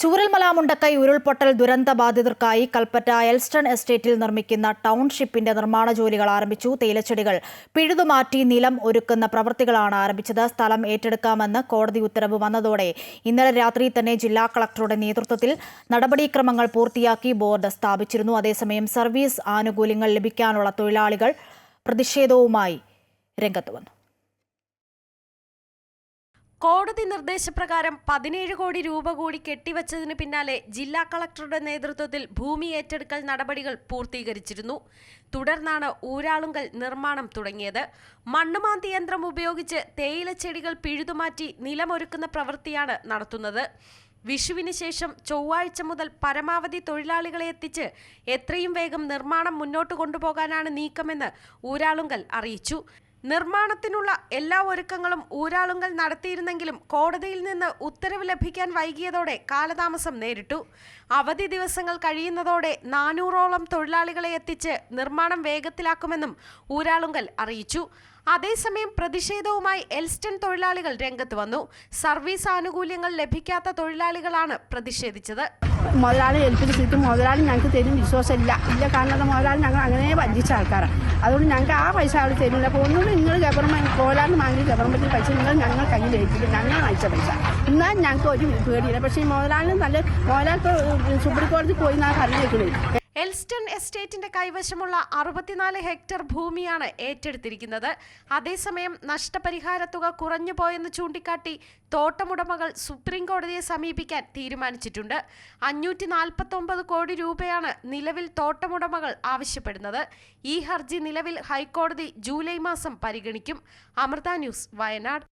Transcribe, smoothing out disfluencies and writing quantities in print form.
ചൂരൽമല മുണ്ടക്കൈ ഉരുൾപൊട്ടൽ ദുരന്ത ബാധിതർക്കായി കൽപ്പറ്റ എൽസ്റ്റൺ എസ്റ്റേറ്റിൽ നിർമ്മിക്കുന്ന ടൗൺഷിപ്പിന്റെ നിർമ്മാണ ജോലികൾ ആരംഭിച്ചു. തേയിലച്ചെടികൾ പിഴുതുമാറ്റി നിലം ഒരുക്കുന്ന പ്രവൃത്തികളാണ് ആരംഭിച്ചത്. സ്ഥലം ഏറ്റെടുക്കാമെന്ന് കോടതി ഉത്തരവ് വന്നതോടെ ഇന്നലെ രാത്രി തന്നെ ജില്ലാ കളക്ടറുടെ നേതൃത്വത്തിൽ നടപടിക്രമങ്ങൾ പൂർത്തിയാക്കി ബോർഡ് സ്ഥാപിച്ചിരുന്നു. അതേസമയം സർവീസ് ആനുകൂല്യങ്ങൾ ലഭിക്കാനുള്ള തൊഴിലാളികൾ പ്രതിഷേധവുമായി രംഗത്ത് വന്നു. കോടതി നിർദ്ദേശപ്രകാരം 17 കോടി രൂപ കൂടി കെട്ടിവച്ചതിന് പിന്നാലെ ജില്ലാ കളക്ടറുടെ നേതൃത്വത്തിൽ ഭൂമി ഏറ്റെടുക്കൽ നടപടികൾ പൂർത്തീകരിച്ചിരുന്നു. തുടർന്നാണ് ഊരാളുങ്കൽ നിർമ്മാണം തുടങ്ങിയത്. മണ്ണുമാന്തി യന്ത്രം ഉപയോഗിച്ച് തേയിലച്ചെടികൾ പിഴുതുമാറ്റി നിലമൊരുക്കുന്ന പ്രവൃത്തിയാണ് നടത്തുന്നത്. വിഷുവിന് ശേഷം ചൊവ്വാഴ്ച മുതൽ പരമാവധി തൊഴിലാളികളെ എത്തിച്ച് എത്രയും വേഗം നിർമ്മാണം മുന്നോട്ട് കൊണ്ടുപോകാനാണ് നീക്കമെന്ന് ഊരാളുങ്കൽ അറിയിച്ചു. നിർമ്മാണത്തിനുള്ള എല്ലാ ഒരുക്കങ്ങളും ഊരാളുങ്കൽ നടത്തിയിരുന്നെങ്കിലും കോടതിയിൽ നിന്ന് ഉത്തരവ് ലഭിക്കാൻ വൈകിയതോടെ കാലതാമസം നേരിട്ടു. അവധി ദിവസങ്ങൾ കഴിയുന്നതോടെ 400ഓളം തൊഴിലാളികളെ എത്തിച്ച് നിർമ്മാണം വേഗത്തിലാക്കുമെന്നും ഊരാളുങ്കൽ അറിയിച്ചു. അതേസമയം പ്രതിഷേധവുമായി എൽസ്റ്റൺ തൊഴിലാളികൾ രംഗത്ത് വന്നു. സർവീസ് ആനുകൂല്യങ്ങൾ ലഭിക്കാത്ത തൊഴിലാളികളാണ് പ്രതിഷേധിച്ചത്. മുതലാളി ഏൽപ്പിച്ച സീറ്റ് മുതലാളി ഞങ്ങൾക്ക് തരും വിശ്വാസമില്ല. കാരണം മുതലാളി ഞങ്ങൾ അങ്ങനെ വഞ്ചിച്ച ആൾക്കാരാണ്. അതുകൊണ്ട് ഞങ്ങൾക്ക് ആ പൈസ ആൾ തരില്ല. അപ്പോൾ ഒന്നുകൂടി നിങ്ങൾ ഗവൺമെൻറ് മുതലാളി വാങ്ങി ഗവൺമെൻറ്റിൽ പൈസ ഞങ്ങൾ കയ്യിൽ ഏൽപ്പിക്കും. ഞങ്ങൾ അയച്ച പൈസ എന്നാൽ ഞങ്ങൾക്ക് ഒരു പേടിയില്ല. പക്ഷേ ഈ മുതലാളിന് നല്ല മുതലാളി സുപ്രീം കോടതി പോയി എന്നാണ് അറിഞ്ഞേക്കുന്നത്. എൽസ്റ്റൺ എസ്റ്റേറ്റിന്റെ കൈവശമുള്ള 64 ഹെക്ടർ ഭൂമിയാണ് ഏറ്റെടുത്തിരിക്കുന്നത്. അതേസമയം നഷ്ടപരിഹാര തുക കുറഞ്ഞുപോയെന്ന് ചൂണ്ടിക്കാട്ടി തോട്ടമുടമകൾ സുപ്രീം കോടതിയെ സമീപിക്കാൻ തീരുമാനിച്ചിട്ടുണ്ട്. 549 കോടി രൂപയാണ് നിലവിൽ തോട്ടമുടമകൾ ആവശ്യപ്പെടുന്നത്. ഈ ഹർജി നിലവിൽ ഹൈക്കോടതി ജൂലൈ മാസം പരിഗണിക്കും. അമൃത ന്യൂസ്, വയനാട്.